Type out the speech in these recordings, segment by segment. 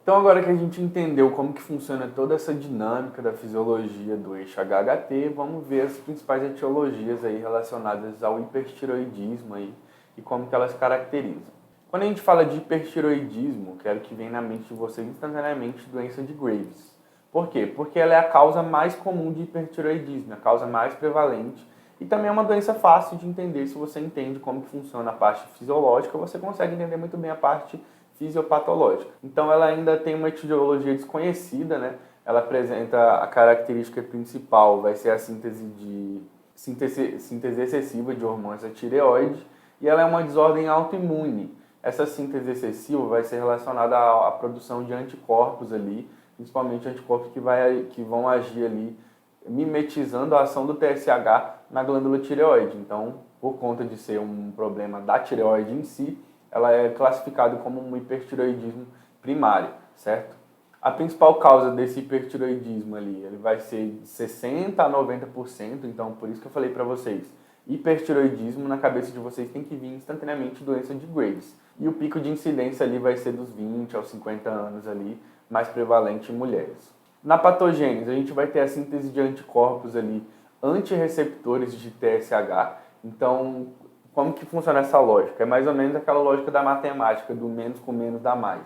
Então agora que a gente entendeu como que funciona toda essa dinâmica da fisiologia do eixo HHT, vamos ver as principais etiologias aí relacionadas ao hipertireoidismo aí e como que elas caracterizam. Quando a gente fala de hipertireoidismo, quero que venha na mente de vocês instantaneamente doença de Graves. Por quê? Porque ela é a causa mais comum de hipertireoidismo, a causa mais prevalente e também é uma doença fácil de entender. Se você entende como que funciona a parte fisiológica, você consegue entender muito bem a parte fisiopatológica. Então ela ainda tem uma etiologia desconhecida, né? Ela apresenta a característica principal, vai ser a síntese excessiva de hormônios da tireoide, e ela é uma desordem autoimune. Essa síntese excessiva vai ser relacionada à produção de anticorpos ali, principalmente anticorpos que vão agir ali mimetizando a ação do TSH na glândula tireoide. Então, por conta de ser um problema da tireoide em si, ela é classificada como um hipertireoidismo primário, certo? A principal causa desse hipertireoidismo ali, ele vai ser de 60% a 90%, então por isso que eu falei para vocês, hipertireoidismo na cabeça de vocês tem que vir instantaneamente doença de Graves. E o pico de incidência ali vai ser dos 20 aos 50 anos ali, mais prevalente em mulheres. Na patogênese, a gente vai ter a síntese de anticorpos ali, antirreceptores de TSH. Então, como que funciona essa lógica? É mais ou menos aquela lógica da matemática, do menos com menos dá mais.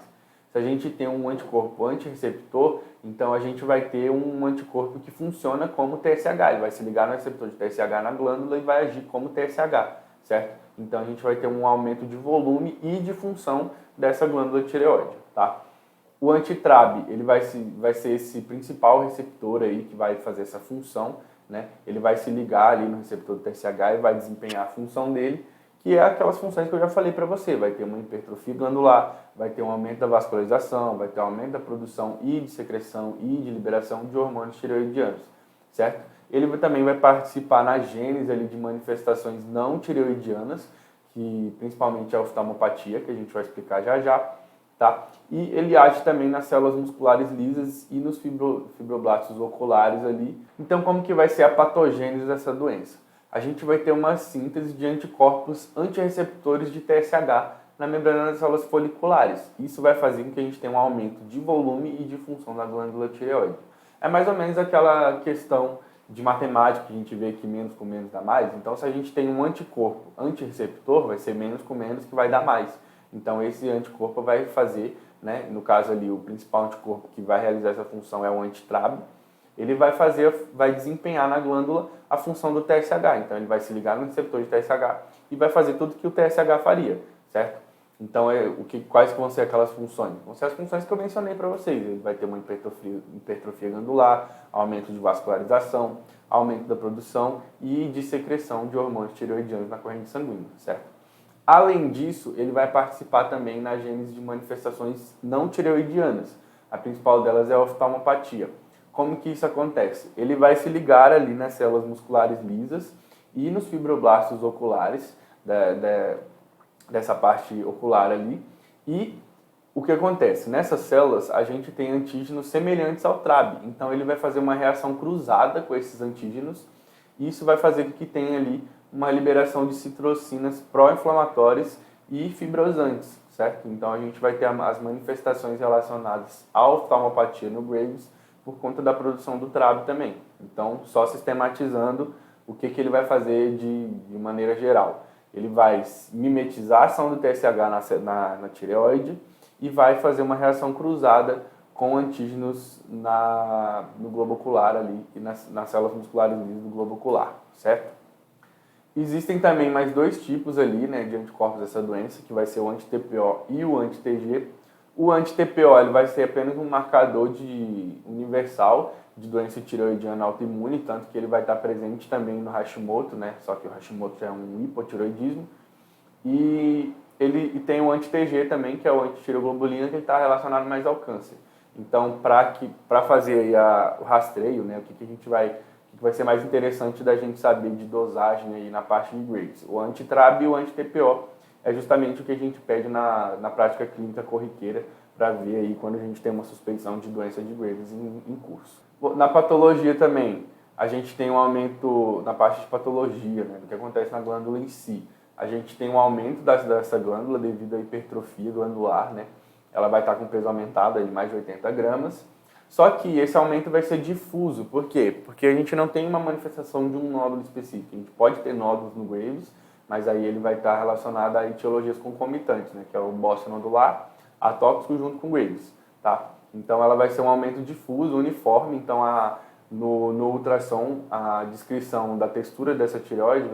Se a gente tem um anticorpo antirreceptor, então a gente vai ter um anticorpo que funciona como TSH. Ele vai se ligar no receptor de TSH na glândula e vai agir como TSH, certo? Então a gente vai ter um aumento de volume e de função dessa glândula tireoide, tá? O antitrab, ele vai ser esse principal receptor aí que vai fazer essa função, né? Ele vai se ligar ali no receptor do TSH e vai desempenhar a função dele, que é aquelas funções que eu já falei para você. Vai ter uma hipertrofia glandular, vai ter um aumento da vascularização, vai ter um aumento da produção e de secreção e de liberação de hormônios tireoidianos, certo? Ele também vai participar na gênese ali de manifestações não tireoidianas, que principalmente a oftalmopatia, que a gente vai explicar já já, tá? E ele age também nas células musculares lisas e nos fibroblastos oculares ali. Então, como que vai ser a patogênese dessa doença? A gente vai ter uma síntese de anticorpos antirreceptores de TSH na membrana das células foliculares. Isso vai fazer com que a gente tenha um aumento de volume e de função da glândula tireoide. É mais ou menos aquela questão de matemática que a gente vê que menos com menos dá mais. Então, se a gente tem um anticorpo antirreceptor, vai ser menos com menos que vai dar mais. Então, esse anticorpo vai fazer, né, no caso ali, o principal anticorpo que vai realizar essa função é o antitrab. Ele vai desempenhar na glândula a função do TSH. Então, ele vai se ligar no receptor de TSH e vai fazer tudo que o TSH faria, certo? Então, quais que vão ser aquelas funções? Vão ser as funções que eu mencionei para vocês. Ele vai ter uma hipertrofia glandular, aumento de vascularização, aumento da produção e de secreção de hormônios tireoidianos na corrente sanguínea, certo? Além disso, ele vai participar também na gênese de manifestações não tireoidianas. A principal delas é a oftalmopatia. Como que isso acontece? Ele vai se ligar ali nas células musculares lisas e nos fibroblastos oculares, dessa parte ocular ali. E o que acontece? Nessas células, a gente tem antígenos semelhantes ao TRAB. Então, ele vai fazer uma reação cruzada com esses antígenos. E isso vai fazer com que tenha ali uma liberação de citocinas pró-inflamatórias e fibrosantes, certo? Então a gente vai ter as manifestações relacionadas à oftalmopatia no Graves por conta da produção do TRAB também. Então, só sistematizando o que ele vai fazer de maneira geral. Ele vai mimetizar a ação do TSH na tireoide e vai fazer uma reação cruzada com antígenos no globo ocular ali e nas células musculares lisas do globo ocular, certo? Existem também mais dois tipos ali, né, de anticorpos dessa doença, que vai ser o anti-TPO e o anti-TG. O anti-TPO ele vai ser apenas um marcador universal de doença tireoidiana autoimune, tanto que ele vai estar presente também no Hashimoto, né, só que o Hashimoto já é um hipotireoidismo. E ele tem o anti-TG também, que é o antitireoglobulina, que está relacionado mais ao câncer. Então, para fazer aí o rastreio, né, o que a gente vai ser mais interessante da gente saber de dosagem aí na parte de Graves. O antitrab e o anti-TPO é justamente o que a gente pede na prática clínica corriqueira para ver aí quando a gente tem uma suspeição de doença de Graves em curso. Na patologia também, a gente tem um aumento na parte de patologia, né, do que acontece na glândula em si. A gente tem um aumento dessa glândula devido à hipertrofia glandular, né? ela vai estar com peso aumentado de mais de 80 gramas. Só que esse aumento vai ser difuso. Por quê? Porque a gente não tem uma manifestação de um nódulo específico. A gente pode ter nódulos no Graves, mas aí ele vai estar relacionado a etiologias concomitantes, né? Que é o bócio nodular atóxico junto com Graves, tá? Então ela vai ser um aumento difuso, uniforme. Então no ultrassom a descrição da textura dessa tireoide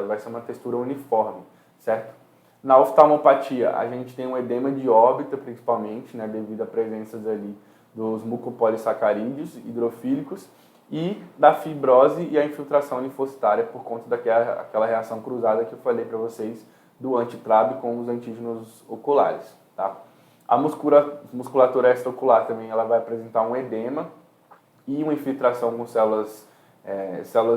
vai ser uma textura uniforme, certo? Na oftalmopatia a gente tem um edema de órbita principalmente, né? Devido a presenças ali dos mucopolissacarídeos hidrofílicos e da fibrose e a infiltração linfocitária por conta daquela reação cruzada que eu falei para vocês do antitrabe com os antígenos oculares, tá? A musculatura extraocular também ela vai apresentar um edema e uma infiltração com células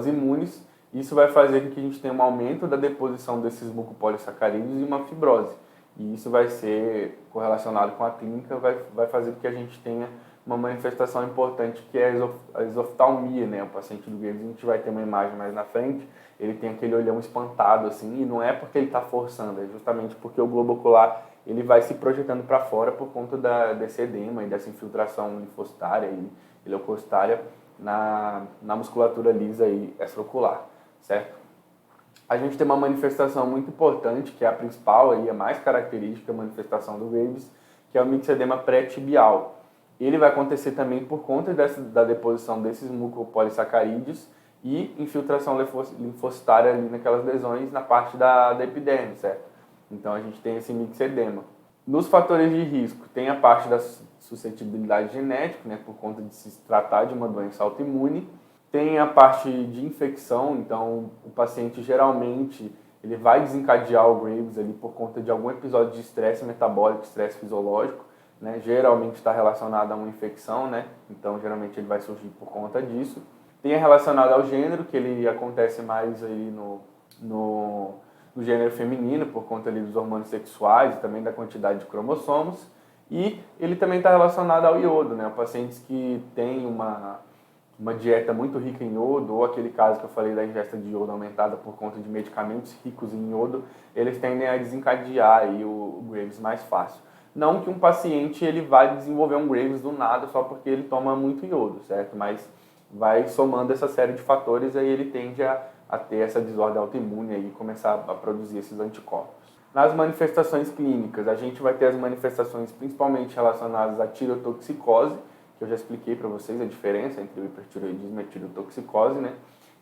imunes. Isso vai fazer com que a gente tenha um aumento da deposição desses mucopolissacarídeos e uma fibrose. E isso vai ser correlacionado com a clínica, vai fazer com que a gente tenha uma manifestação importante que é a exoftalmia, né? O paciente do Graves, a gente vai ter uma imagem mais na frente, ele tem aquele olhão espantado, assim, e não é porque ele está forçando, é justamente porque o globo ocular ele vai se projetando para fora por conta desse edema e dessa infiltração linfocitária e leucocitária na musculatura lisa e extraocular, certo? A gente tem uma manifestação muito importante, que é a principal, a mais característica da manifestação do Graves, que é o mixedema pré-tibial. Ele vai acontecer também por conta da deposição desses mucopolissacarídeos e infiltração linfocitária ali naquelas lesões na parte da epiderme, certo? Então a gente tem esse mixedema. Nos fatores de risco, tem a parte da suscetibilidade genética, né, por conta de se tratar de uma doença autoimune. Tem a parte de infecção, então o paciente geralmente ele vai desencadear o Graves ali por conta de algum episódio de estresse metabólico, estresse fisiológico, né? Geralmente está relacionado a uma infecção, né? Então geralmente ele vai surgir por conta disso. Tem relacionado ao gênero, que ele acontece mais aí no gênero feminino, por conta ali dos hormônios sexuais e também da quantidade de cromossomos. E ele também está relacionado ao iodo, né? Pacientes que têm uma dieta muito rica em iodo, ou aquele caso que eu falei da ingesta de iodo aumentada por conta de medicamentos ricos em iodo, eles tendem a desencadear aí o Graves mais fácil. Não que um paciente ele vai desenvolver um Graves do nada só porque ele toma muito iodo, certo? Mas vai somando essa série de fatores, aí ele tende a ter essa desordem autoimune e começar a produzir esses anticorpos. Nas manifestações clínicas, a gente vai ter as manifestações principalmente relacionadas à tireotoxicose, que eu já expliquei para vocês a diferença entre o hipertireoidismo e a tireotoxicose, né?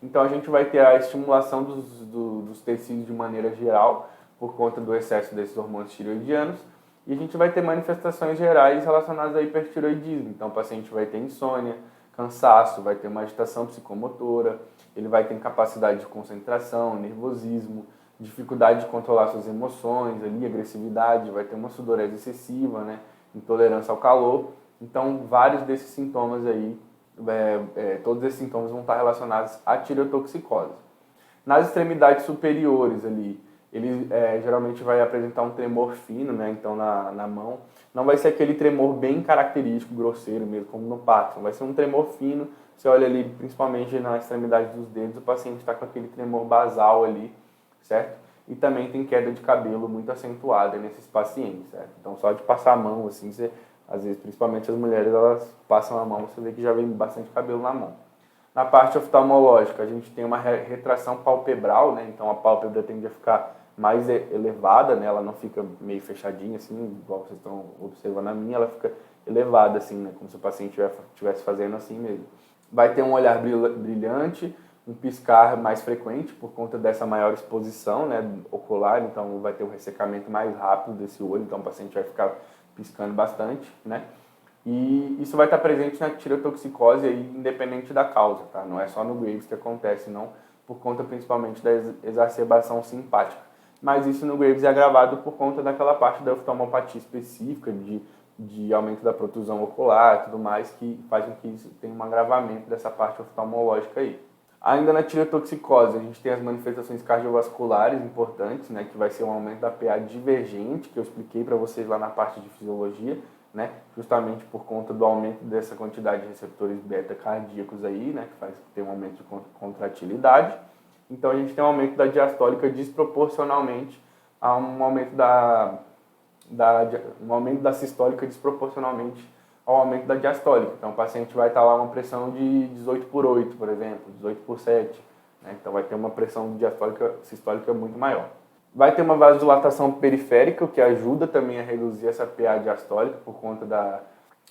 Então a gente vai ter a estimulação dos tecidos de maneira geral, por conta do excesso desses hormônios tireoidianos, e a gente vai ter manifestações gerais relacionadas ao hipertireoidismo. Então o paciente vai ter insônia, cansaço, vai ter uma agitação psicomotora, ele vai ter incapacidade de concentração, nervosismo, dificuldade de controlar suas emoções, ali, agressividade, vai ter uma sudorese excessiva, né? Intolerância ao calor. Então, vários desses sintomas aí, todos esses sintomas vão estar relacionados à tireotoxicose. Nas extremidades superiores ali, ele geralmente vai apresentar um tremor fino, né? Então, na mão. Não vai ser aquele tremor bem característico, grosseiro mesmo, como no Parkinson. Vai ser um tremor fino. Você olha ali, principalmente na extremidade dos dedos, o paciente está com aquele tremor basal ali, certo? E também tem queda de cabelo muito acentuada nesses pacientes, certo? Então, só de passar a mão, assim, você, às vezes, principalmente as mulheres, elas passam a mão, você vê que já vem bastante cabelo na mão. Na parte oftalmológica, a gente tem uma retração palpebral, né? Então, a pálpebra tende a ficar mais elevada, né? Ela não fica meio fechadinha, assim, igual vocês estão observando a minha, ela fica elevada, assim, né? Como se o paciente estivesse fazendo assim mesmo. Vai ter um olhar brilhante, um piscar mais frequente por conta dessa maior exposição, né, ocular, então vai ter um ressecamento mais rápido desse olho, então o paciente vai ficar piscando bastante, né? E isso vai estar presente na tireotoxicose aí, independente da causa, tá? Não é só no Graves que acontece, não, por conta principalmente da exacerbação simpática. Mas isso no Graves é agravado por conta daquela parte da oftalmopatia específica, de aumento da protusão ocular e tudo mais, que faz com que isso tenha um agravamento dessa parte oftalmológica aí. Ainda na tireotoxicose, a gente tem as manifestações cardiovasculares importantes, né, que vai ser um aumento da PA divergente, que eu expliquei para vocês lá na parte de fisiologia, né, justamente por conta do aumento dessa quantidade de receptores beta cardíacos aí, né, que faz ter um aumento de contratilidade. Então a gente tem um aumento da diastólica desproporcionalmente a um aumento da um aumento da sistólica desproporcionalmente ao aumento da diastólica. Então, o paciente vai estar lá uma pressão de 18/8, por exemplo, 18/7, né? Então, vai ter uma pressão diastólica, sistólica muito maior. Vai ter uma vasodilatação periférica, o que ajuda também a reduzir essa PA diastólica por conta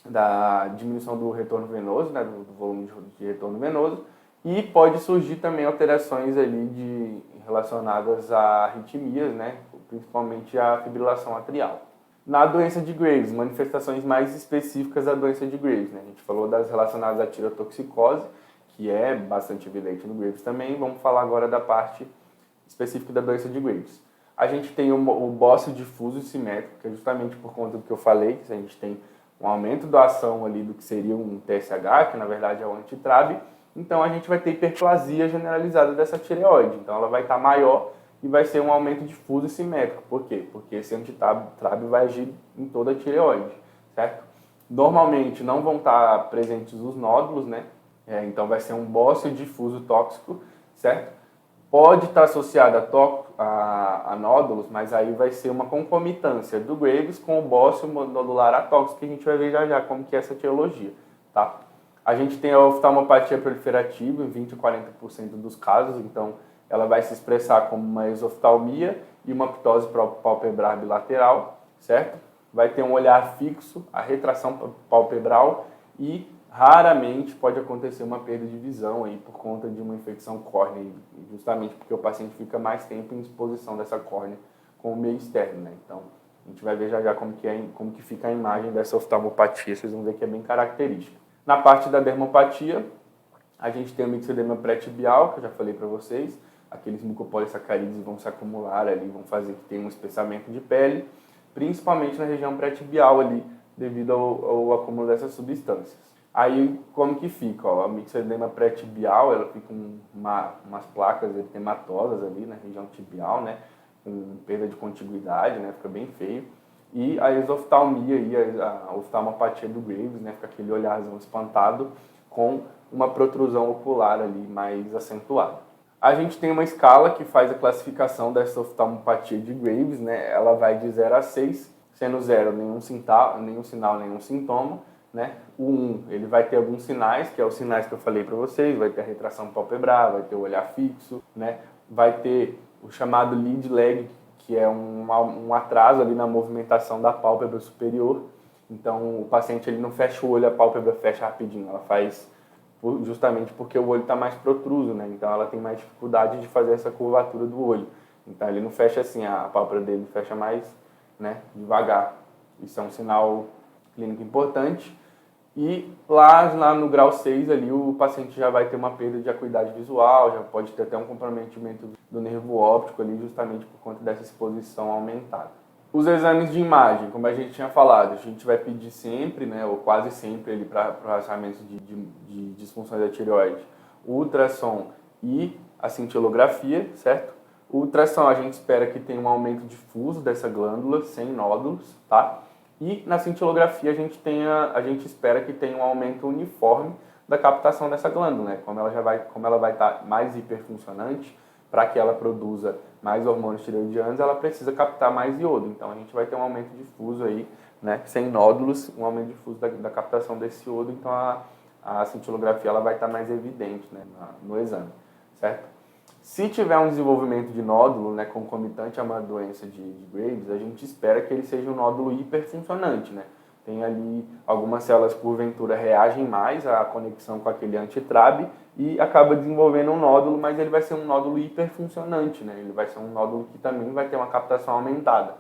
da diminuição do retorno venoso, né, do volume de retorno venoso, e pode surgir também alterações ali relacionadas a arritmias, né, principalmente a fibrilação atrial. Na doença de Graves, manifestações mais específicas da doença de Graves, né, a gente falou das relacionadas à tirotoxicose, que é bastante evidente no Graves também. Vamos falar agora da parte específica da doença de Graves. A gente tem o bócio difuso e simétrico, que é justamente por conta do que eu falei, que a gente tem um aumento da ação ali do que seria um TSH, que na verdade é o antitrab. Então a gente vai ter hiperplasia generalizada dessa tireoide. Então ela vai estar maior e vai ser um aumento difuso e simétrico. Por quê? Porque esse antitrab vai agir em toda a tireoide, certo? Normalmente não vão estar presentes os nódulos, né? Então vai ser um bócio difuso tóxico, certo? Pode estar associado a nódulos, mas aí vai ser uma concomitância do Graves com o bócio nodular atóxico, que a gente vai ver já como que é essa etiologia, tá? A gente tem a oftalmopatia proliferativa em 20 a 40% dos casos, então ela vai se expressar como uma exoftalmia e uma ptose palpebral bilateral, certo? Vai ter um olhar fixo, a retração palpebral e raramente pode acontecer uma perda de visão aí por conta de uma infecção córnea, justamente porque o paciente fica mais tempo em exposição dessa córnea com o meio externo, né? Então, a gente vai ver já como que fica a imagem dessa oftalmopatia, vocês vão ver que é bem característica. Na parte da dermopatia, a gente tem o mixedema pré-tibial, que eu já falei para vocês, aqueles mucopolissacarídeos vão se acumular ali, vão fazer que tenha um espessamento de pele, principalmente na região pré-tibial ali, devido ao acúmulo dessas substâncias. Aí, como que fica? Ó, a mixedema pré-tibial, ela fica com umas placas eritematosas ali na região tibial, né? Com perda de contiguidade, né? Fica bem feio. E a exoftalmia, a oftalmopatia do Graves, né? Fica aquele olharzão espantado com uma protrusão ocular ali mais acentuada. A gente tem uma escala que faz a classificação dessa oftalmopatia de Graves, né? Ela vai de 0 a 6, sendo 0 nenhum sinal, nenhum sintoma, né? O 1, ele vai ter alguns sinais, que é os sinais que eu falei para vocês, vai ter a retração palpebral, vai ter o olhar fixo, né? Vai ter o chamado lead lag, que é um atraso ali na movimentação da pálpebra superior. Então, o paciente ele não fecha o olho, a pálpebra fecha rapidinho, ela faz justamente porque o olho está mais protruso, né? Então, ela tem mais dificuldade de fazer essa curvatura do olho. Então, ele não fecha assim, a pálpebra dele fecha mais, né, devagar. Isso é um sinal clínico importante. E lá no grau 6 ali o paciente já vai ter uma perda de acuidade visual, já pode ter até um comprometimento do nervo óptico ali justamente por conta dessa exposição aumentada. Os exames de imagem, como a gente tinha falado, a gente vai pedir sempre, né, ou quase sempre ali para o rastreamento de disfunções da tireoide, o ultrassom e a cintilografia, certo? O ultrassom a gente espera que tenha um aumento difuso dessa glândula, sem nódulos, tá? E na cintilografia a gente espera que tenha um aumento uniforme da captação dessa glândula, né? Como ela vai estar mais hiperfuncionante, para que ela produza mais hormônios tireoidianos, ela precisa captar mais iodo. Então a gente vai ter um aumento difuso aí, né? Sem nódulos, um aumento difuso da captação desse iodo. Então a cintilografia ela vai estar mais evidente, né, no exame, certo? Se tiver um desenvolvimento de nódulo, né, concomitante a uma doença de Graves, a gente espera que ele seja um nódulo hiperfuncionante, né? Tem ali algumas células, porventura, reagem mais à conexão com aquele antitrab e acaba desenvolvendo um nódulo, mas ele vai ser um nódulo hiperfuncionante, né? Ele vai ser um nódulo que também vai ter uma captação aumentada.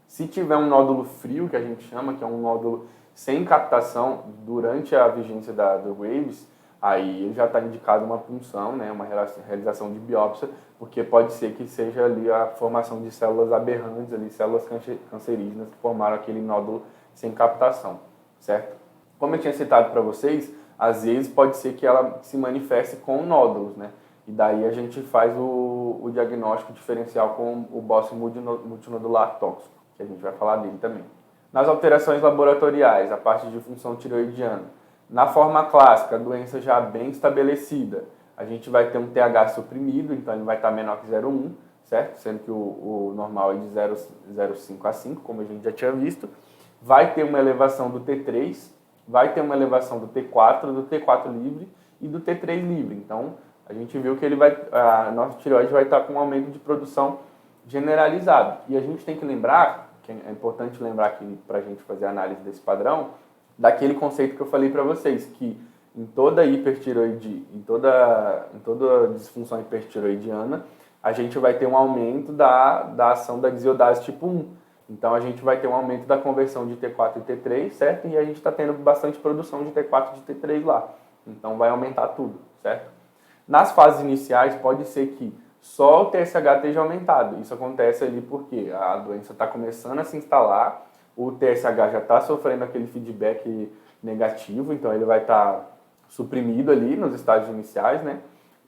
Se tiver um nódulo frio, que a gente chama, que é um nódulo sem captação durante a vigência do Graves, aí já está indicado uma punção, né, uma realização de biópsia, porque pode ser que seja ali a formação de células aberrantes, ali, células cancerígenas que formaram aquele nódulo sem captação, certo? Como eu tinha citado para vocês, às vezes pode ser que ela se manifeste com nódulos, né? E daí a gente faz o diagnóstico diferencial com o bócio multinodular tóxico, que a gente vai falar dele também. Nas alterações laboratoriais, a parte de função tireoidiana, na forma clássica, a doença já bem estabelecida, a gente vai ter um TH suprimido, então ele vai estar menor que 0,1, certo? Sendo que o normal é de 0,05 a 5, como a gente já tinha visto. Vai ter uma elevação do T3, vai ter uma elevação do T4 livre e do T3 livre. Então, a gente viu que a nossa tireoide vai estar com um aumento de produção generalizado. E a gente tem que lembrar, que é importante lembrar aqui para a gente fazer a análise desse padrão, daquele conceito que eu falei para vocês, que em toda hipertireoide, em toda disfunção hipertireoidiana, a gente vai ter um aumento da ação da desиodase tipo 1. Então, a gente vai ter um aumento da conversão de T4 e T3, certo? E a gente está tendo bastante produção de T4 e de T3 lá. Então, vai aumentar tudo, certo? Nas fases iniciais, pode ser que só o TSH esteja aumentado. Isso acontece ali porque a doença está começando a se instalar, o TSH já está sofrendo aquele feedback negativo, então ele vai estar suprimido ali nos estágios iniciais, né?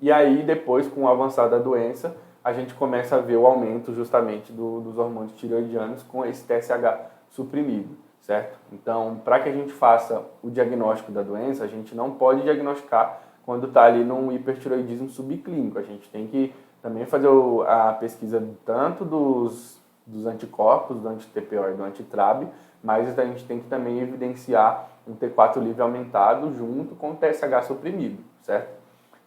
E aí, depois, com o avançar da doença, a gente começa a ver o aumento justamente dos hormônios tireoidianos com esse TSH suprimido, certo? Então, para que a gente faça o diagnóstico da doença, a gente não pode diagnosticar quando está ali num hipertireoidismo subclínico. A gente tem que também fazer a pesquisa tanto dos anticorpos, do anti-TPO e do anti-TRAB, mas a gente tem que também evidenciar um T4 livre aumentado junto com o TSH suprimido, certo?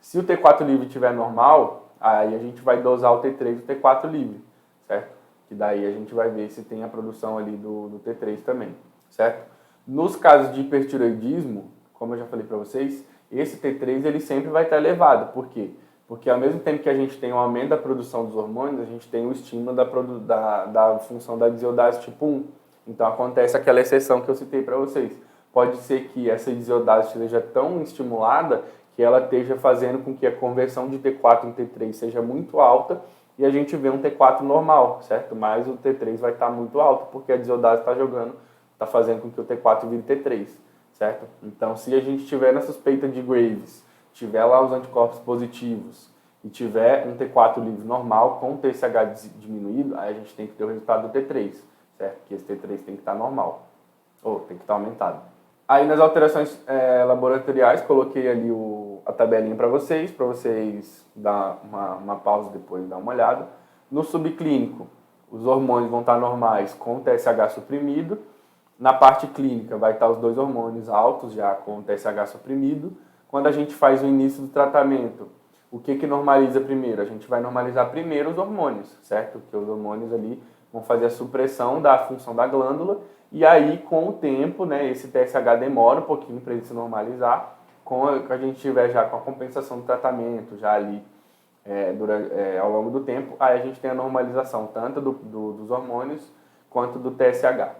Se o T4 livre estiver normal, aí a gente vai dosar o T3 e o T4 livre, certo? Que daí a gente vai ver se tem a produção ali do T3 também, certo? Nos casos de hipertireoidismo, como eu já falei para vocês, esse T3 ele sempre vai estar elevado. Por quê? Porque ao mesmo tempo que a gente tem um aumento da produção dos hormônios, a gente tem o estímulo da função da desиodase tipo 1. Então acontece aquela exceção que eu citei para vocês. Pode ser que essa desиodase esteja tão estimulada que ela esteja fazendo com que a conversão de T4 em T3 seja muito alta e a gente vê um T4 normal, certo? Mas o T3 vai estar muito alto porque a desиodase está fazendo com que o T4 vire T3, certo? Então, se a gente tiver na suspeita de Graves, tiver lá os anticorpos positivos e tiver um T4 livre normal com o TSH diminuído, aí a gente tem que ter o resultado do T3, certo? Que esse T3 tem que estar normal, ou tem que estar aumentado. Aí nas alterações laboratoriais, coloquei ali a tabelinha para vocês dar uma pausa depois, dar uma olhada. No subclínico, os hormônios vão estar normais com o TSH suprimido. Na parte clínica, vai estar os dois hormônios altos, já com o TSH suprimido. Quando a gente faz o início do tratamento, o que normaliza primeiro? A gente vai normalizar primeiro os hormônios, certo? Porque os hormônios ali vão fazer a supressão da função da glândula. E aí, com o tempo, né, esse TSH demora um pouquinho para ele se normalizar. Com a gente tiver já com a compensação do tratamento, já ali ao longo do tempo, aí a gente tem a normalização tanto dos hormônios quanto do TSH.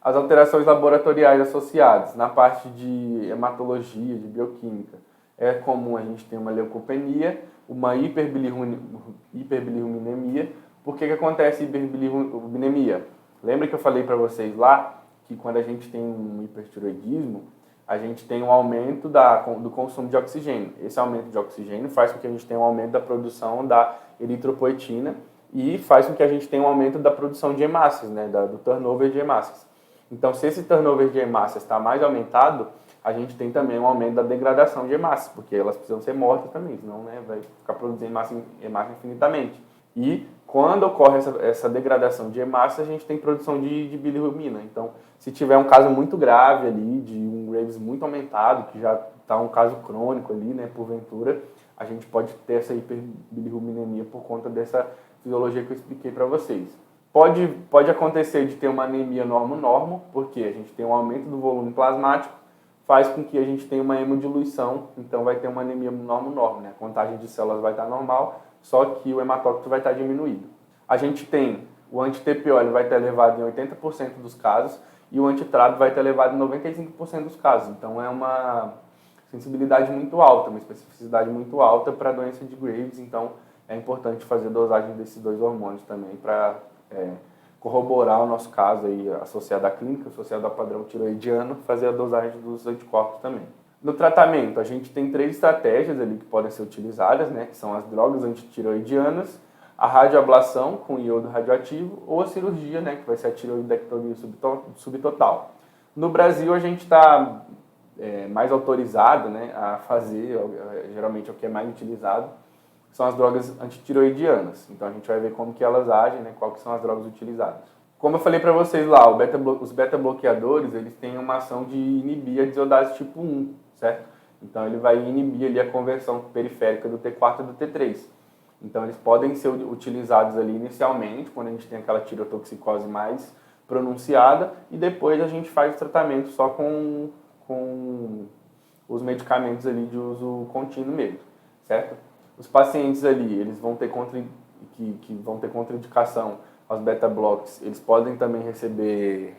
As alterações laboratoriais associadas na parte de hematologia, de bioquímica, é comum a gente ter uma leucopenia, uma hiperbilirubinemia. Por que acontece hiperbilirubinemia? Lembra que eu falei para vocês lá que quando a gente tem um hipertireoidismo, a gente tem um aumento do consumo de oxigênio. Esse aumento de oxigênio faz com que a gente tenha um aumento da produção da eritropoetina e faz com que a gente tenha um aumento da produção de hemácias, né, do turnover de hemácias. Então, se esse turnover de hemácias está mais aumentado, a gente tem também um aumento da degradação de hemácias, porque elas precisam ser mortas também, senão, né, vai ficar produzindo hemácia infinitamente. E quando ocorre essa degradação de hemácias, a gente tem produção de bilirrubina. Então, se tiver um caso muito grave ali, de um Graves muito aumentado, que já está um caso crônico ali, né, porventura, a gente pode ter essa hiperbilirrubinemia por conta dessa fisiologia que eu expliquei para vocês. Pode acontecer de ter uma anemia normo-normo, porque a gente tem um aumento do volume plasmático, faz com que a gente tenha uma hemodiluição, então vai ter uma anemia normo-normo, né? A contagem de células vai estar normal, só que o hematócrito vai estar diminuído. A gente tem o anti-TPO, ele vai estar elevado em 80% dos casos, e o anti-TRAB vai estar elevado em 95% dos casos. Então é uma sensibilidade muito alta, uma especificidade muito alta para a doença de Graves, então é importante fazer a dosagem desses dois hormônios também para corroborar o nosso caso aí, associado à clínica, associado ao padrão tiroidiano, fazer a dosagem dos anticorpos também. No tratamento, a gente tem 3 estratégias ali que podem ser utilizadas, né, que são as drogas antitiroidianas, a radioablação com iodo radioativo ou a cirurgia, né, que vai ser a tiroidectomia subtotal. No Brasil, a gente está mais autorizado, né, a fazer, geralmente é o que é mais utilizado, que são as drogas antitireoidianas. Então a gente vai ver como que elas agem, né, quais são as drogas utilizadas. Como eu falei para vocês lá, os beta-bloqueadores, eles têm uma ação de inibir a desodase tipo 1, certo? Então ele vai inibir ali a conversão periférica do T4 e do T3. Então eles podem ser utilizados ali inicialmente, quando a gente tem aquela tireotoxicose mais pronunciada, e depois a gente faz o tratamento só com os medicamentos ali de uso contínuo mesmo, certo? Os pacientes ali, eles vão ter que vão ter contraindicação aos beta-blocks, eles podem também receber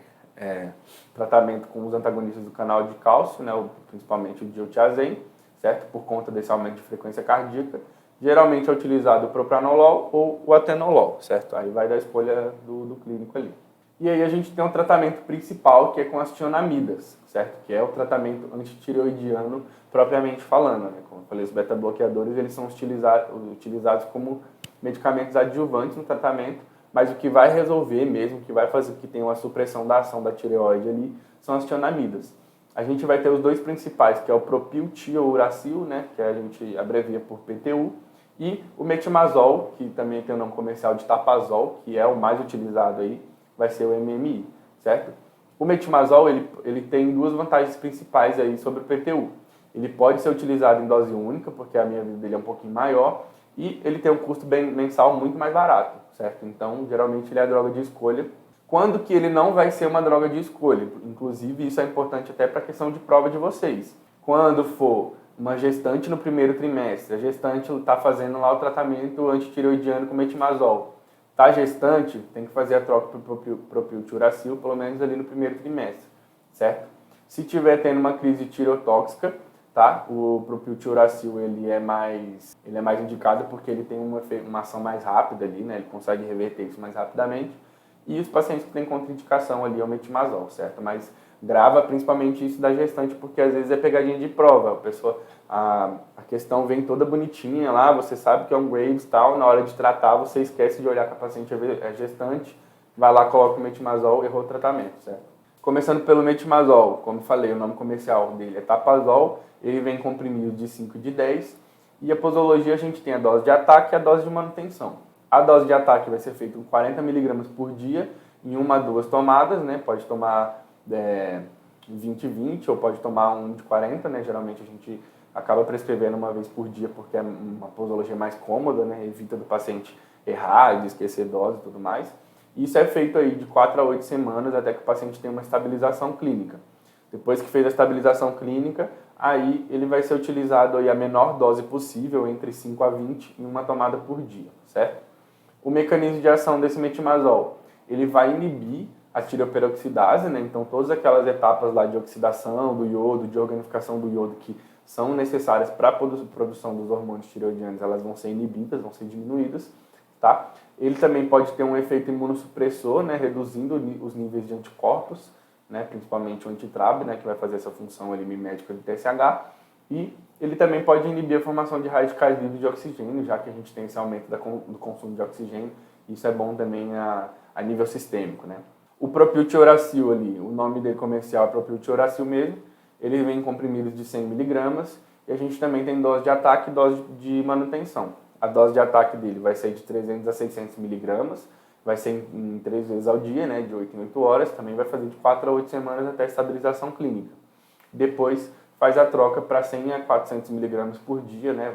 tratamento com os antagonistas do canal de cálcio, né, principalmente o diltiazem, certo? Por conta desse aumento de frequência cardíaca. Geralmente é utilizado o propranolol ou o atenolol, certo? Aí vai da escolha do clínico ali. E aí a gente tem um tratamento principal, que é com as tionamidas, certo? Que é o tratamento antitireoidiano propriamente falando, né? Como eu falei, os beta-bloqueadores, eles são utilizados como medicamentos adjuvantes no tratamento, mas o que vai resolver mesmo, o que vai fazer que tenha uma supressão da ação da tireoide ali, são as tionamidas. A gente vai ter os dois principais, que é o propiltiouracil, né? Que a gente abrevia por PTU, e o metimazol, que também tem o nome comercial de Tapazol, que é o mais utilizado aí, vai ser o MMI, certo? O metimazol, ele tem duas vantagens principais aí sobre o PTU. Ele pode ser utilizado em dose única, porque a minha vida dele é um pouquinho maior, e ele tem um custo mensal muito mais barato, certo? Então, geralmente, ele é a droga de escolha. Quando que ele não vai ser uma droga de escolha? Inclusive, isso é importante até para a questão de prova de vocês. Quando for uma gestante no primeiro trimestre, a gestante está fazendo lá o tratamento antitireoidiano com metimazol. Tá gestante, tem que fazer a troca para o propiltiuracil, pelo menos ali no primeiro trimestre, certo? Se tiver tendo uma crise tireotóxica, tá? O propiltiuracil ele é mais indicado porque ele tem uma ação mais rápida ali, né? Ele consegue reverter isso mais rapidamente. E os pacientes que têm contraindicação ali é o metimazol, certo? Mas grava principalmente isso da gestante, porque às vezes é pegadinha de prova. A questão vem toda bonitinha lá, você sabe que é um Graves e tal, na hora de tratar você esquece de olhar que a paciente é gestante, vai lá, coloca o metimazol, errou o tratamento, certo? Começando pelo metimazol, como falei, o nome comercial dele é Tapazol, ele vem comprimido de 5 e de 10, e a posologia a gente tem a dose de ataque e a dose de manutenção. A dose de ataque vai ser feita com 40 mg por dia, em 1 a 2 tomadas, né? Pode tomar 20 e 20, ou pode tomar um de 40, né? Geralmente a gente acaba prescrevendo uma vez por dia, porque é uma posologia mais cômoda, né? Evita do paciente errar, de esquecer dose e tudo mais. Isso é feito aí de 4 a 8 semanas, até que o paciente tenha uma estabilização clínica. Depois que fez a estabilização clínica, aí ele vai ser utilizado aí a menor dose possível, entre 5 a 20, em uma tomada por dia, certo? O mecanismo de ação desse metimazol, ele vai inibir a tireoperoxidase, né? Então todas aquelas etapas lá de oxidação do iodo, de organificação do iodo que são necessárias para a produção dos hormônios tireoidianos, elas vão ser inibidas, vão ser diminuídas, tá? Ele também pode ter um efeito imunossupressor, né? Reduzindo os níveis de anticorpos, né? Principalmente o antitrab, né? Que vai fazer essa função ali mimética do TSH, e ele também pode inibir a formação de radicais livres de oxigênio, já que a gente tem esse aumento do consumo de oxigênio. Isso é bom também a nível sistêmico, né? O propiltiuracil ali, o nome dele comercial é propiltiuracil mesmo, ele vem em comprimidos de 100 mg, e a gente também tem dose de ataque e dose de manutenção. A dose de ataque dele vai ser de 300 a 600 mg, vai ser em 3 vezes ao dia, né, de 8 em 8 horas, também vai fazer de 4 a 8 semanas até a estabilização clínica. Depois faz a troca para 100 a 400 mg por dia, né,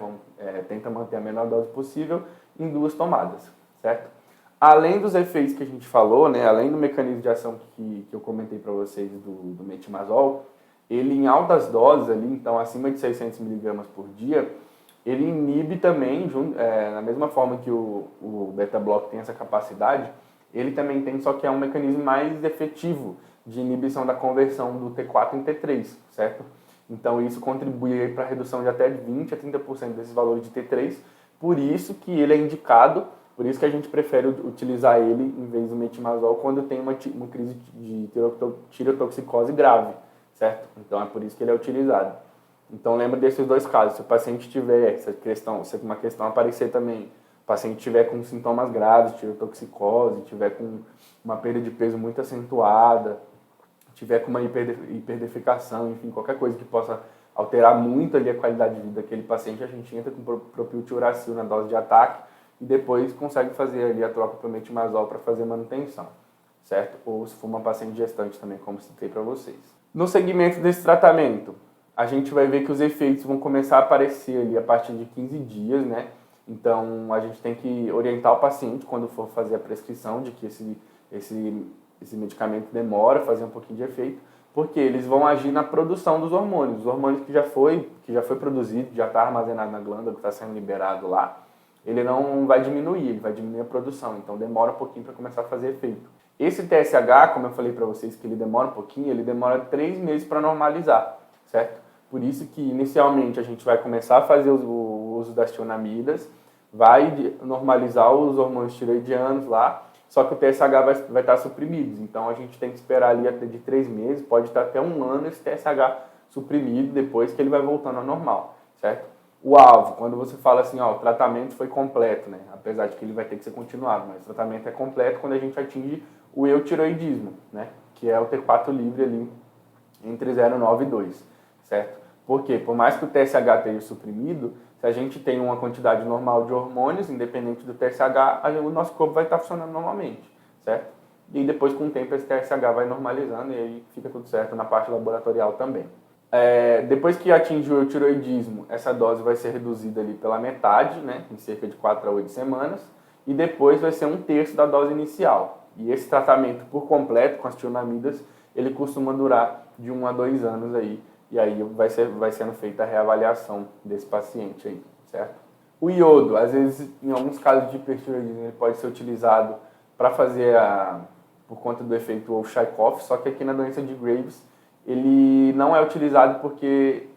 tenta manter a menor dose possível em 2 tomadas, certo? Além dos efeitos que a gente falou, né, além do mecanismo de ação que eu comentei para vocês do metimazol, ele em altas doses ali, então acima de 600 mg por dia, ele inibe também, na mesma forma que o beta-block tem essa capacidade, ele também tem, só que é um mecanismo mais efetivo de inibição da conversão do T4 em T3, certo? Então isso contribui para a redução de até 20 a 30% desses valores de T3, por isso que ele é indicado, por isso que a gente prefere utilizar ele em vez do metimazol quando tem uma crise de tireotoxicose grave, certo? Então é por isso que ele é utilizado. Então lembra desses dois casos, se o paciente tiver se uma questão aparecer também, o paciente tiver com sintomas graves, tireotoxicose, tiver com uma perda de peso muito acentuada, tiver com uma hiperdefecação, enfim, qualquer coisa que possa alterar muito ali a qualidade de vida daquele paciente, a gente entra com propiltiuracil na dose de ataque e depois consegue fazer ali a troca para o metimazol para fazer manutenção, certo? Ou se for uma paciente gestante também, como citei para vocês. No segmento desse tratamento, a gente vai ver que os efeitos vão começar a aparecer ali a partir de 15 dias, né? Então, a gente tem que orientar o paciente quando for fazer a prescrição de que esse medicamento demora a fazer um pouquinho de efeito, porque eles vão agir na produção dos hormônios. Os hormônios que já foi produzido, já está armazenado na glândula, que está sendo liberado lá, ele não vai diminuir, ele vai diminuir a produção. Então, demora um pouquinho para começar a fazer efeito. Esse TSH, como eu falei para vocês que ele demora um pouquinho, ele demora 3 meses para normalizar, certo? Por isso que, inicialmente, a gente vai começar a fazer o uso das tionamidas, vai normalizar os hormônios tiroidianos lá, só que o TSH vai estar suprimido. Então, a gente tem que esperar ali até de 3 meses, pode estar até 1 ano esse TSH suprimido, depois que ele vai voltando ao normal, certo? O alvo, quando você fala assim, ó, o tratamento foi completo, né? Apesar de que ele vai ter que ser continuado, mas o tratamento é completo quando a gente atinge o eutiroidismo, né? Que é o T4 livre ali entre 0,9 e 2, certo? Porque, por mais que o TSH esteja suprimido, se a gente tem uma quantidade normal de hormônios, independente do TSH, o nosso corpo vai estar funcionando normalmente, certo? E depois, com o tempo, esse TSH vai normalizando e aí fica tudo certo na parte laboratorial também. Depois que atinge o eutiroidismo, essa dose vai ser reduzida ali pela metade, né, em cerca de 4 a 8 semanas, e depois vai ser 1/3 da dose inicial. E esse tratamento por completo com as tionamidas, ele costuma durar de 1 a 2 anos aí, e aí vai sendo feita a reavaliação desse paciente aí, certo? O iodo, às vezes, em alguns casos de hipertiroidismo, ele pode ser utilizado para fazer por conta do efeito Wolff-Chaikoff, só que aqui na doença de Graves, ele não é utilizado porque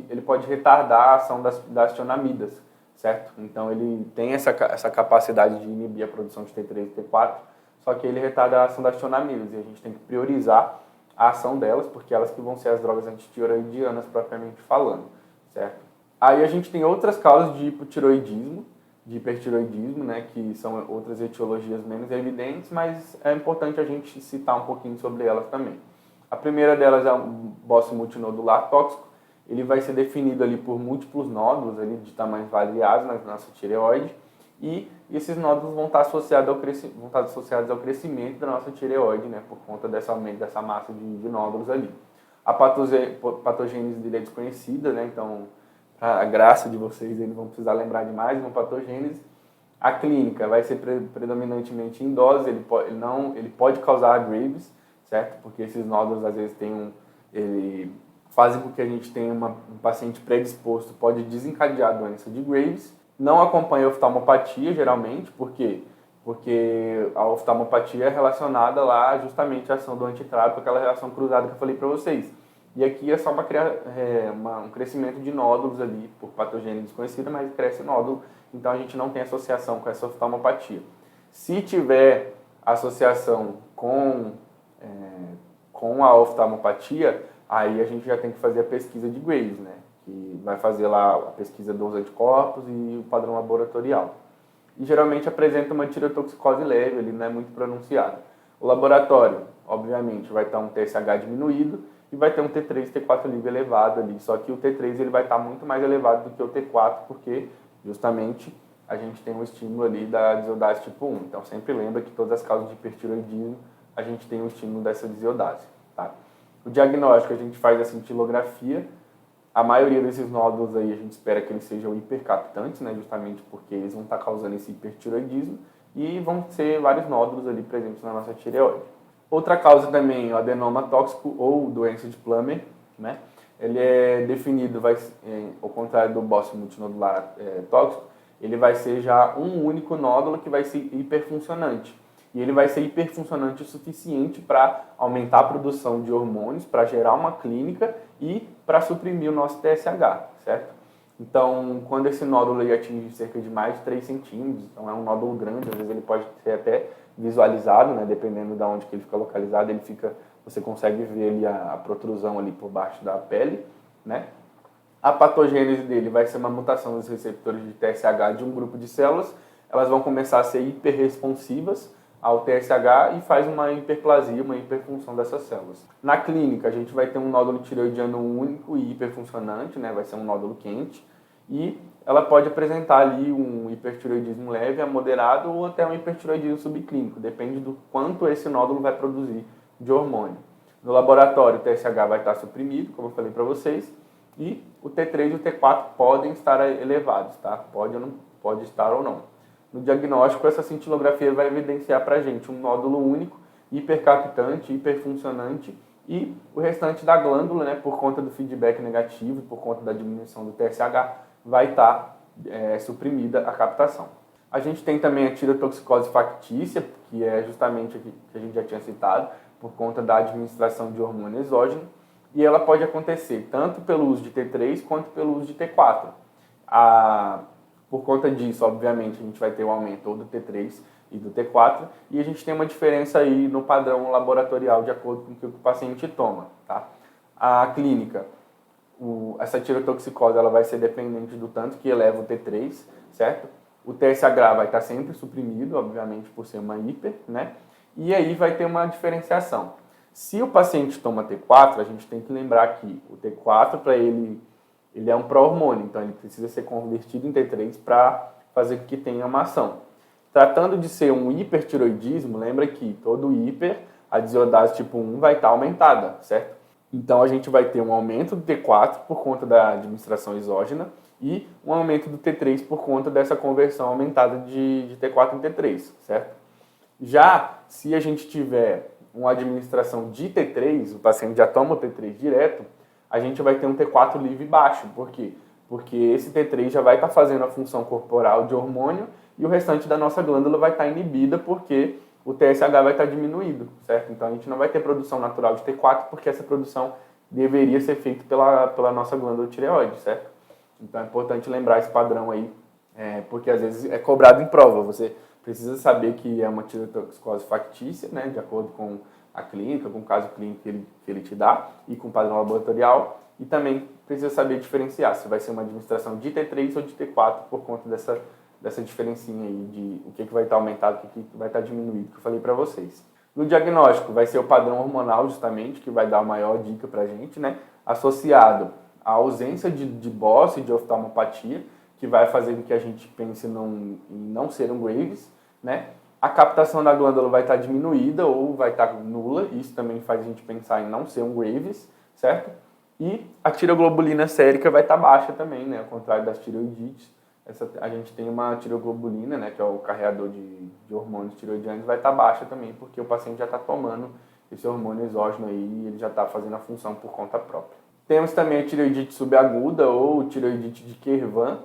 ele pode retardar a ação das tionamidas, certo? Então ele tem essa capacidade de inibir a produção de T3 e T4, só que ele retarda a ação das tionamidas e a gente tem que priorizar a ação delas, porque elas que vão ser as drogas antitiroidianas propriamente falando, certo? Aí a gente tem outras causas de hipotiroidismo, de hipertiroidismo, né, que são outras etiologias menos evidentes, mas é importante a gente citar um pouquinho sobre elas também. A primeira delas é um bócio multinodular tóxico. Ele vai ser definido ali por múltiplos nódulos ali de tamanhos variados na nossa tireoide e esses nódulos vão estar associados ao crescimento da nossa tireoide, né, por conta desse aumento dessa massa de nódulos ali. A patogênese dele é desconhecida, né, então, para a graça de vocês, eles vão precisar lembrar de mais uma patogênese. A clínica vai ser predominantemente em dose, ele pode causar Graves, certo? Porque esses nódulos às vezes fazem com que a gente tenha um paciente predisposto, pode desencadear a doença de Graves. Não acompanha a oftalmopatia, geralmente, por quê? Porque a oftalmopatia é relacionada lá justamente à ação do antitrábico, aquela relação cruzada que eu falei para vocês. E aqui é só um crescimento de nódulos ali, por patogênese desconhecida, mas cresce nódulo, então a gente não tem associação com essa oftalmopatia. Se tiver associação com a oftalmopatia, aí a gente já tem que fazer a pesquisa de Graves, né? Que vai fazer lá a pesquisa dos anticorpos e o padrão laboratorial. E geralmente apresenta uma tireotoxicose leve, ele não é muito pronunciado. O laboratório, obviamente, vai estar um TSH diminuído e vai ter um T3 e T4 livre elevado ali, só que o T3 ele vai estar muito mais elevado do que o T4, porque justamente a gente tem um estímulo ali da desiodase tipo 1. Então sempre lembra que todas as causas de hipertiroidismo a gente tem um estímulo dessa desiodase. Tá? O diagnóstico a gente faz a cintilografia. A maioria desses nódulos aí a gente espera que eles sejam hipercaptantes, né, justamente porque eles vão estar causando esse hipertiroidismo e vão ser vários nódulos ali presentes na nossa tireoide. Outra causa também é o adenoma tóxico ou doença de Plummer, né? Ele é definido, ao contrário do bócio multinodular tóxico, ele vai ser já um único nódulo que vai ser hiperfuncionante. E ele vai ser hiperfuncionante o suficiente para aumentar a produção de hormônios, para gerar uma clínica e para suprimir o nosso TSH, certo? Então, quando esse nódulo atinge cerca de mais de 3 centímetros, então é um nódulo grande, às vezes ele pode ser até visualizado, né, dependendo de onde que ele fica localizado, você consegue ver ali a protrusão ali por baixo da pele, né? A patogênese dele vai ser uma mutação dos receptores de TSH de um grupo de células, elas vão começar a ser hiperresponsivas ao TSH e faz uma hiperplasia, uma hiperfunção dessas células. Na clínica, a gente vai ter um nódulo tireoidiano único e hiperfuncionante, né? Vai ser um nódulo quente, e ela pode apresentar ali um hipertireoidismo leve a moderado ou até um hipertireoidismo subclínico, depende do quanto esse nódulo vai produzir de hormônio. No laboratório, o TSH vai estar suprimido, como eu falei para vocês, e o T3 e o T4 podem estar elevados, tá? Pode estar ou não. No diagnóstico, essa cintilografia vai evidenciar para a gente um nódulo único, hipercaptante, hiperfuncionante, e o restante da glândula, né, por conta do feedback negativo, por conta da diminuição do TSH, vai estar suprimida a captação. A gente tem também a tireotoxicose factícia, que é justamente o que a gente já tinha citado, por conta da administração de hormônio exógeno, e ela pode acontecer tanto pelo uso de T3 quanto pelo uso de T4. Por conta disso, obviamente, a gente vai ter um aumento ou do T3 e do T4, e a gente tem uma diferença aí no padrão laboratorial de acordo com o que o paciente toma, tá? A clínica, essa tireotoxicose ela vai ser dependente do tanto que eleva o T3, certo? O TSH vai estar sempre suprimido, obviamente, por ser uma hiper, né? E aí vai ter uma diferenciação. Se o paciente toma T4, a gente tem que lembrar que o T4, para ele é um pró-hormônio, então ele precisa ser convertido em T3 para fazer com que tenha uma ação. Tratando de ser um hipertiroidismo, lembra que todo hiper, a desiodase tipo 1 vai estar aumentada, certo? Então a gente vai ter um aumento do T4 por conta da administração exógena e um aumento do T3 por conta dessa conversão aumentada de T4 em T3, certo? Já se a gente tiver uma administração de T3, o paciente já toma o T3 direto, a gente vai ter um T4 livre baixo. Por quê? Porque esse T3 já vai estar fazendo a função corporal de hormônio e o restante da nossa glândula vai estar inibida porque o TSH vai estar diminuído, certo? Então a gente não vai ter produção natural de T4 porque essa produção deveria ser feita pela nossa glândula tireoide, certo? Então é importante lembrar esse padrão aí, porque às vezes é cobrado em prova. Você precisa saber que é uma tireotoxicose factícia, né, de acordo com a clínica, com o caso clínico que ele te dá e com o padrão laboratorial, e também precisa saber diferenciar se vai ser uma administração de T3 ou de T4 por conta dessa diferencinha aí de o que vai estar aumentado e o que vai estar diminuído, que eu falei para vocês. No diagnóstico vai ser o padrão hormonal justamente, que vai dar a maior dica para a gente, né, associado à ausência de BOS e de oftalmopatia, que vai fazer com que a gente pense em não ser um Graves, né? A captação da glândula vai estar diminuída ou vai estar nula, isso também faz a gente pensar em não ser um Graves, certo? E a tireoglobulina sérica vai estar baixa também, né? Ao contrário das tireoidites, a gente tem uma tireoglobulina, né? Que é o carreador de hormônios tireoidianos, vai estar baixa também, porque o paciente já está tomando esse hormônio exógeno aí e ele já está fazendo a função por conta própria. Temos também a tireoidite subaguda ou tireoidite de Kervan.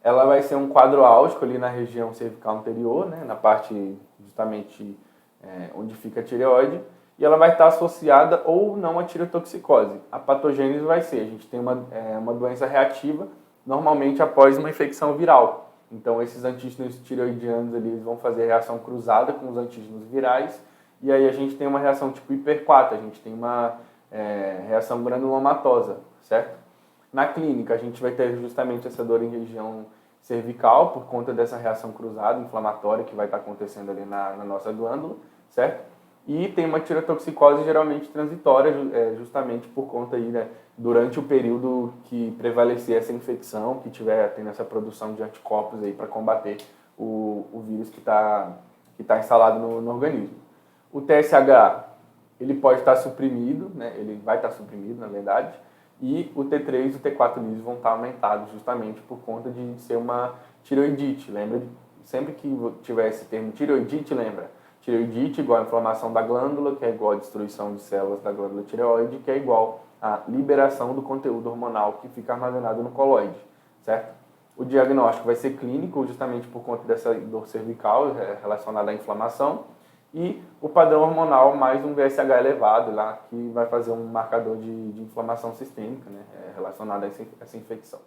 Ela vai ser um quadro álgico ali na região cervical anterior, né, na parte justamente onde fica a tireoide, e ela vai estar associada ou não à tireotoxicose. A patogênese vai ser, a gente tem uma doença reativa, normalmente após uma infecção viral. Então esses antígenos tireoidianos ali eles vão fazer reação cruzada com os antígenos virais, e aí a gente tem uma reação tipo hiper-4, a gente tem uma reação granulomatosa, certo? Na clínica, a gente vai ter justamente essa dor em região cervical, por conta dessa reação cruzada inflamatória que vai estar acontecendo ali na nossa glândula, certo? E tem uma tireotoxicose geralmente transitória, justamente por conta aí, né, durante o período que prevalecer essa infecção, que tiver tendo essa produção de anticorpos aí para combater o vírus que tá instalado no organismo. O TSH, ele pode estar suprimido, né? Ele vai estar suprimido, na verdade, e o T3 e o T4 liso vão estar aumentados justamente por conta de ser uma tireoidite. Lembra? Sempre que tiver esse termo tireoidite, lembra? Tireoidite igual a inflamação da glândula, que é igual a destruição de células da glândula tireoide, que é igual a liberação do conteúdo hormonal que fica armazenado no coloide, certo? O diagnóstico vai ser clínico, justamente por conta dessa dor cervical relacionada à inflamação, e o padrão hormonal mais um VSH elevado lá, que vai fazer um marcador de inflamação sistêmica, né, relacionado a essa infecção.